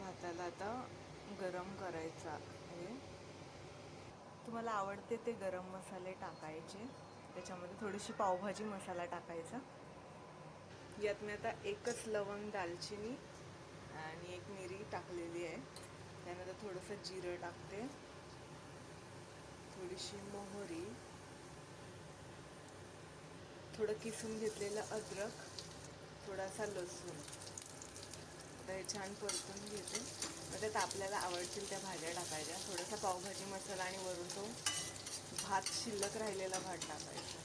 भाताला आता गरम करायचा आहे. तुम्हाला आवडते ते गरम मसाले टाकायचे. त्याच्यामध्ये थोडीशी पावभाजी मसाला टाकायचा. यात मी आता एकच लवंग, दालचिनी आणि एक मिरी टाकलेली आहे. त्यानंतर थोडंसं जिरं टाकते, थोडीशी मोहरी, थोडं किसून घेतलेलं अद्रक, थोडासा लसूण. आता हे छान परतून घेते. मग त्यात आपल्याला आवडतील त्या भाज्या टाकायच्या. थोडासा पावभाजी मसाला आणि वरून तो भात, शिल्लक राहिलेला भात टाकायचा.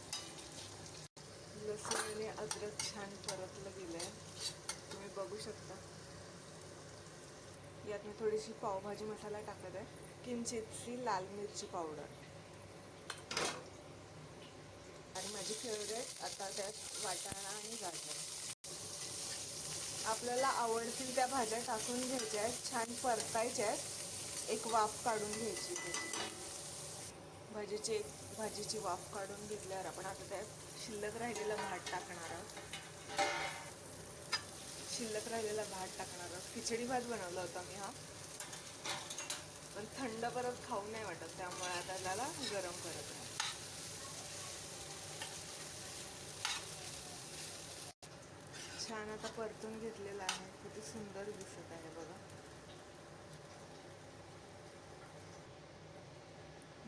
लसूण आणि अद्रक छान परतलं गेलं आहे, तुम्ही बघू शकता. यात मी थोडीशी पावभाजी मसाला टाकत आहे, किंचितशी लाल मिरची पावडर आणि माझी फेवरेट आता त्यात वाटाणा आणि गाजर. आपल्याला आवडतील त्या भाज्या टाकून घ्यायच्या आहेत, छान परतायच्या आहेत, एक वाफ काढून घ्यायची त्याची. भाजीची वाफ काढून घेतल्यावर आपण आता त्यात शिल्लक राहिलेला भात टाकणार आहोत. खिचडी भात बनवला होता मी हा, पण थंड परत खाऊ नाही वाटत, त्यामुळे आता त्याला गरम करत आहे. छान आता परतून घेतलेला आहे, किती सुंदर दिसत आहे बघा.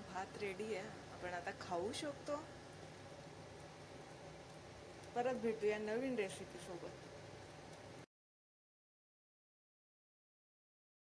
भात रेडी आहे, आपण आता खाऊ शकतो. परत भेटूया नवीन रेसिपी सोबत.